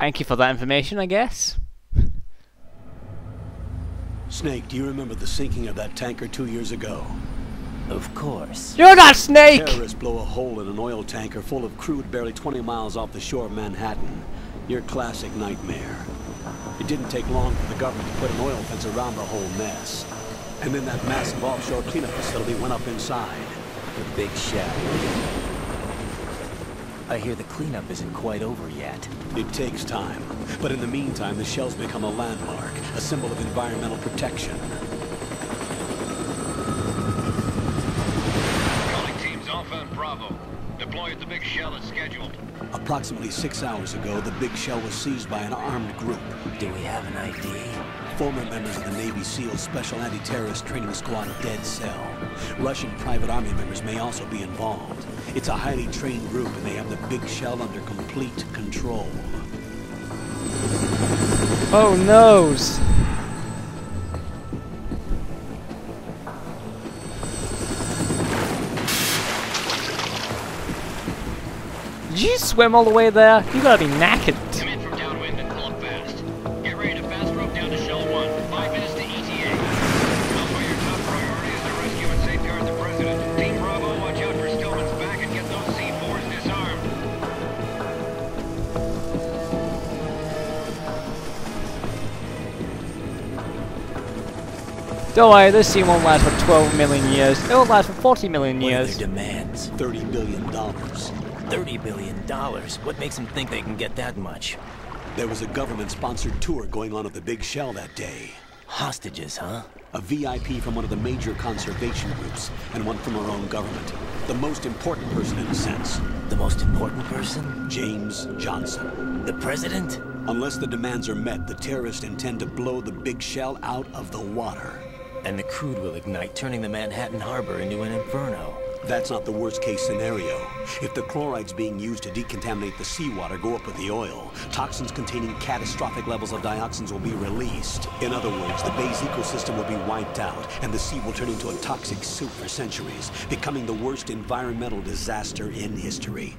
Thank you for that information, I guess. Snake, do you remember the sinking of that tanker 2 years ago? Of course. You're not Snake! Terrorists blow a hole in an oil tanker full of crude barely 20 miles off the shore of Manhattan. Your classic nightmare. It didn't take long for the government to put an oil fence around the whole mess. And then that massive offshore cleanup facility went up inside. The big shell. I hear the cleanup isn't quite over yet. It takes time. But in the meantime, the shell's become a landmark, a symbol of environmental protection. Calling teams Alpha and Bravo. Deploy at the big shell as scheduled. Approximately 6 hours ago, the big shell was seized by an armed group. Do we have an ID? Former members of the Navy SEALs Special Anti-Terrorist Training Squad Dead Cell. Russian private army members may also be involved. It's a highly trained group and they have the big shell under complete control. Oh noes! Did you swim all the way there? You gotta be knackered. Come in from downwind and pull up fast. Get ready to fast rope down to Shell 1. 5 minutes to ETA. Alpha, your top priority is to rescue and safeguard the President. Team Bravo, watch out for Stillman's back and get those C4s disarmed. Don't worry, this scene won't last for 12 million years. It'll last for 40 million What are years. their demands? $30 billion. $30 billion. What makes them think they can get that much? There was a government-sponsored tour going on at the big shell that day. Hostages, huh? A VIP from one of the major conservation groups, and one from our own government. The most important person in a sense. The most important person? James Johnson. The President? Unless the demands are met, the terrorists intend to blow the big shell out of the water. And the crude will ignite, turning the Manhattan Harbor into an inferno. That's not the worst-case scenario. If the chlorides being used to decontaminate the seawater go up with the oil, toxins containing catastrophic levels of dioxins will be released. In other words, the bay's ecosystem will be wiped out, and the sea will turn into a toxic soup for centuries, becoming the worst environmental disaster in history.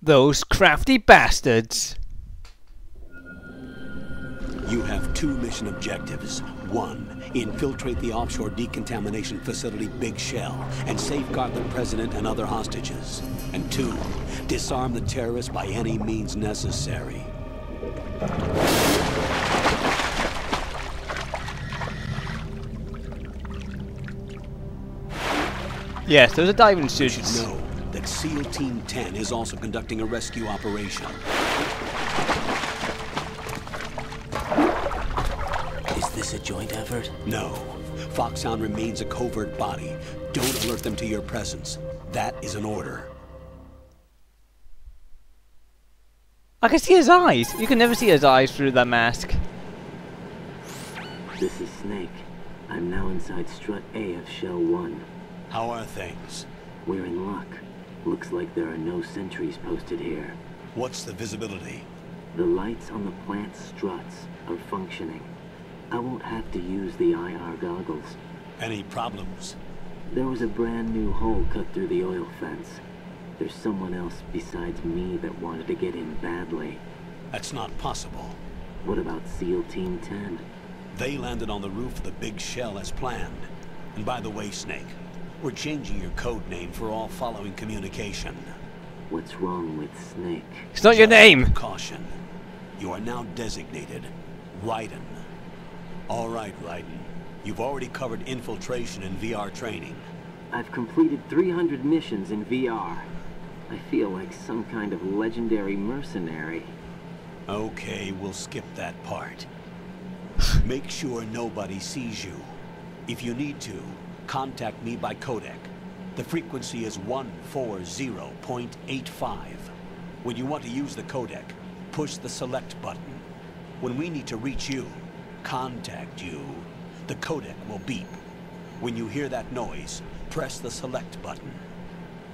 Those crafty bastards. You have 2 mission objectives. 1, infiltrate the offshore decontamination facility Big Shell and safeguard the President and other hostages. And 2, disarm the terrorists by any means necessary. Yes, there's a diving You suit. should know that SEAL Team 10 is also conducting a rescue operation. Is this a joint effort? No. Foxhound remains a covert body. Don't alert them to your presence. That is an order. I can see his eyes. You can never see his eyes through that mask. This is Snake. I'm now inside Strut A of Shell 1. How are things? We're in luck. Looks like there are no sentries posted here. What's the visibility? The lights on the plant struts are functioning. I won't have to use the IR goggles. Any problems? There was a brand new hole cut through the oil fence. There's someone else besides me that wanted to get in badly. That's not possible. What about SEAL Team 10? They landed on the roof of the Big Shell as planned. And by the way, Snake, we're changing your code name for all following communication. What's wrong with Snake? It's not your name. Caution. You are now designated Raiden. All right, Raiden. You've already covered infiltration and VR training. I've completed 300 missions in VR. I feel like some kind of legendary mercenary. Okay, we'll skip that part. Make sure nobody sees you. If you need to, contact me by codec. The frequency is 140.85. When you want to use the codec, push the select button. When we need to reach you, contact you, the codec will beep. When you hear that noise, press the select button.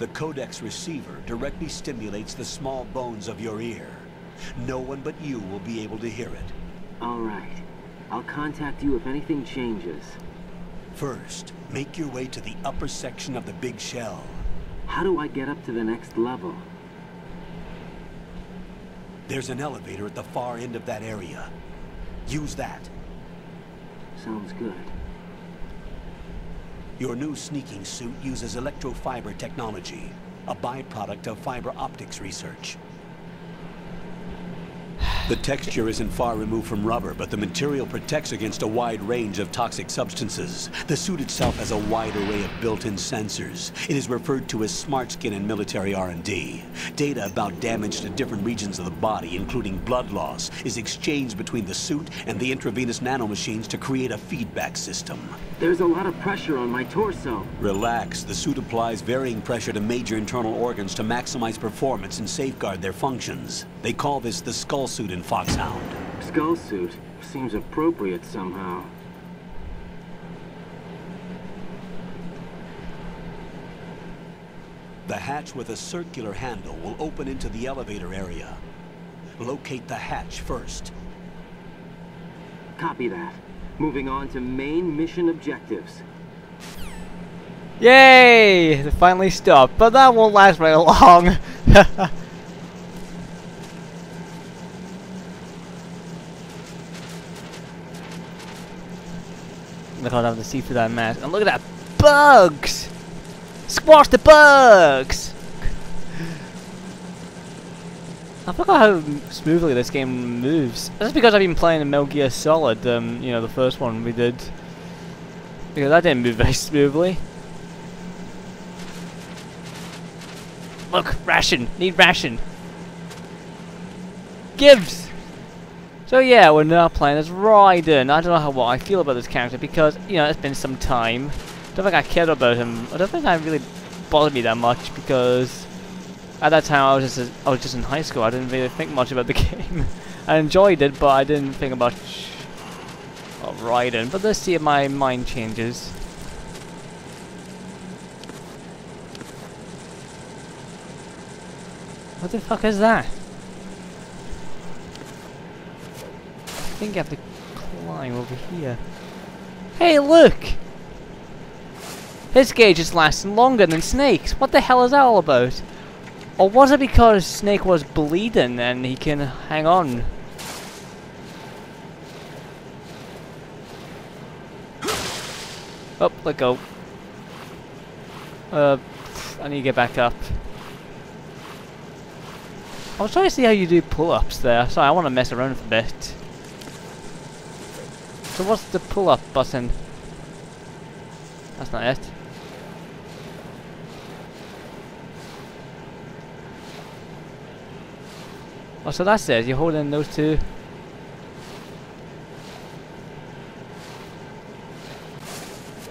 The codec's receiver directly stimulates the small bones of your ear. No one but you will be able to hear it. All right. I'll contact you if anything changes. First, make your way to the upper section of the Big Shell. How do I get up to the next level? There's an elevator at the far end of that area. Use that. Sounds good. Your new sneaking suit uses electrofiber technology, a byproduct of fiber optics research. The texture isn't far removed from rubber, but the material protects against a wide range of toxic substances. The suit itself has a wide array of built-in sensors. It is referred to as smart skin in military R&D. Data about damage to different regions of the body, including blood loss, is exchanged between the suit and the intravenous nanomachines to create a feedback system. There's a lot of pressure on my torso. Relax. The suit applies varying pressure to major internal organs to maximize performance and safeguard their functions. They call this the skull suit in Foxhound. Skull suit seems appropriate somehow. The hatch with a circular handle will open into the elevator area. Locate the hatch first. Copy that. Moving on to main mission objectives. Yay! They finally stopped, but that won't last very long. Look how I have to see through that mask. And look at that! Bugs! Squash the bugs! I forgot how smoothly this game moves. That's because I've been playing Metal Gear Solid, you know, the first one we did. Because that didn't move very smoothly. Look, ration! Need ration! Gibbs! So yeah, we're now playing as Raiden. I don't know what I feel about this character because, you know, it's been some time. Don't think I cared about him. I don't think that really bothered me that much because at that time I was just in high school. I didn't really think much about the game. I enjoyed it, but I didn't think much of Raiden. But let's see if my mind changes. What the fuck is that? I think I have to climb over here. Hey, look! His gauge is lasting longer than Snake's. What the hell is that all about? Or was it because Snake was bleeding and he can hang on? Oh, let go. I need to get back up. I was trying to see how you do pull-ups there. Sorry, I want to mess around a bit. So what's the pull-up button? That's not it. Oh, so that's it. You're holding those two.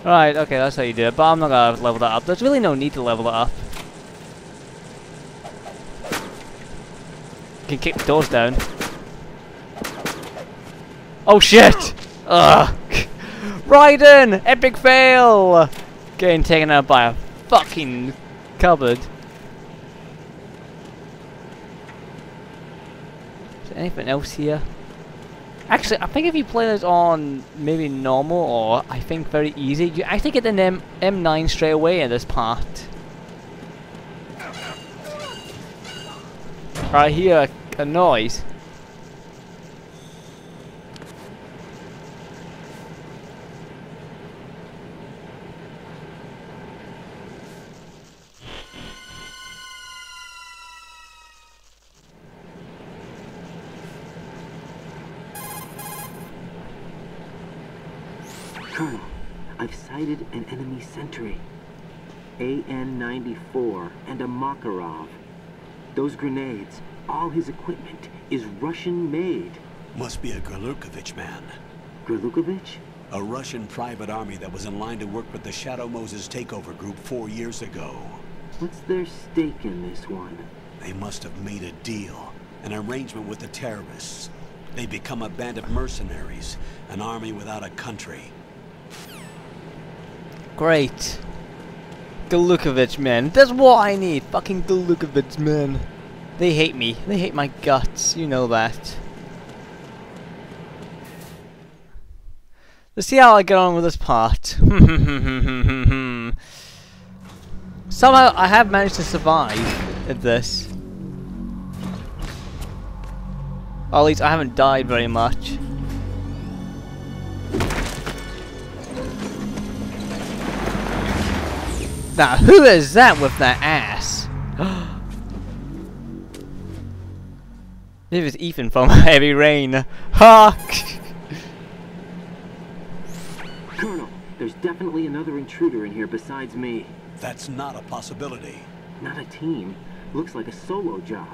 Right, okay, that's how you do it. But I'm not gonna level that up. There's really no need to level it up. You can kick the doors down. Oh shit! Ugh! Raiden! Epic fail! Getting taken out by a fucking cupboard. Is there anything else here? Actually, I think if you play this on maybe normal or I think very easy, you actually get an M9 straight away in this part. Right here, a noise. Colonel, I've sighted an enemy sentry. AN-94 and a Makarov. Those grenades, all his equipment, is Russian-made. Must be a Gurlukovich man. Gurlukovich? A Russian private army that was in line to work with the Shadow Moses takeover group 4 years ago. What's their stake in this one? They must have made a deal, an arrangement with the terrorists. They become a band of mercenaries, an army without a country. Great. Gurlukovich, man. That's what I need. Fucking Gurlukovich, man. They hate me. They hate my guts. You know that. Let's see how I get on with this part. Somehow I have managed to survive at this. Or at least I haven't died very much. Now, who is that with that ass? Maybe it's Ethan from Heavy Rain. Hawk! Colonel, there's definitely another intruder in here besides me. That's not a possibility. Not a team. Looks like a solo job.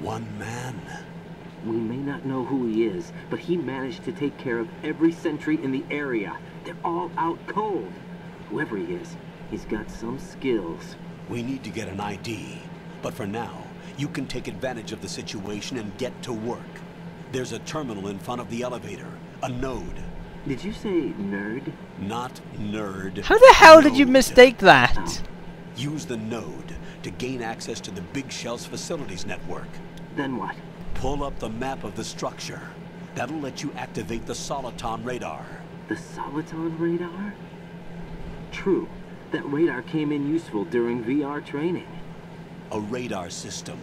One man. We may not know who he is, but he managed to take care of every sentry in the area. They're all out cold. Whoever he is, he's got some skills. We need to get an ID. But for now, you can take advantage of the situation and get to work. There's a terminal in front of the elevator. A node. Did you say nerd? Not nerd. How the hell did you Node. mistake that? Oh. Use the node to gain access to the Big Shell's facilities network. Then what? Pull up the map of the structure. That'll let you activate the Soliton radar. The Soliton radar? True. That radar came in useful during VR training. A radar system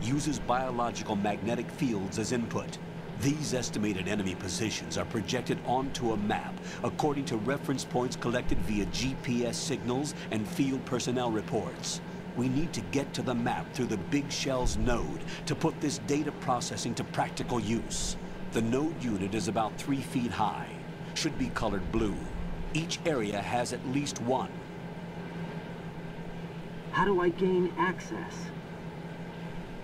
uses biological magnetic fields as input. These estimated enemy positions are projected onto a map according to reference points collected via GPS signals and field personnel reports. We need to get to the map through the Big Shell's node to put this data processing to practical use. The node unit is about 3 feet high, should be colored blue. Each area has at least one. How do I gain access?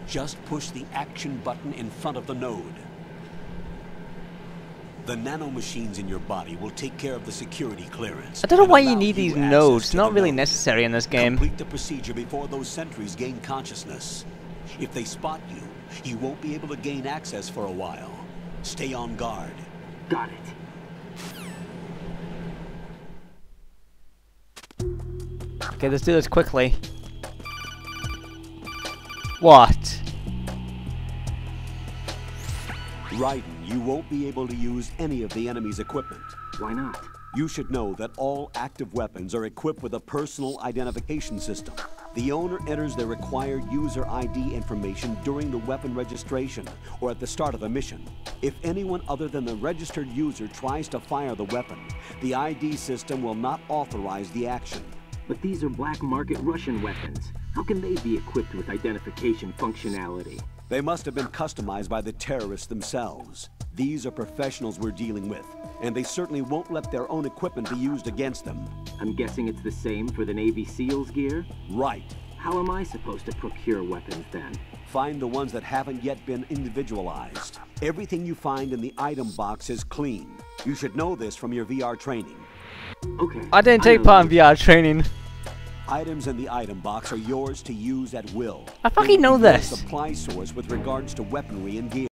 Just push the action button in front of the node. The nanomachines in your body will take care of the security clearance. I don't know and why you allow need these access nodes. to Not the really node. necessary in this game. Complete the procedure before those sentries gain consciousness. If they spot you, you won't be able to gain access for a while. Stay on guard. Got it. Okay, let's do this quickly. What? Raiden, you won't be able to use any of the enemy's equipment. Why not? You should know that all active weapons are equipped with a personal identification system. The owner enters their required user ID information during the weapon registration or at the start of the mission. If anyone other than the registered user tries to fire the weapon, the ID system will not authorize the action. But these are black market Russian weapons. How can they be equipped with identification functionality? They must have been customized by the terrorists themselves. These are professionals we're dealing with, and they certainly won't let their own equipment be used against them. I'm guessing it's the same for the Navy SEALs gear? Right. How am I supposed to procure weapons then? Find the ones that haven't yet been individualized. Everything you find in the item box is clean. You should know this from your VR training. Okay. I didn't take part in VR training. Items in the item box are yours to use at will. I fucking They will know be your this. supply source with regards to weaponry and gear.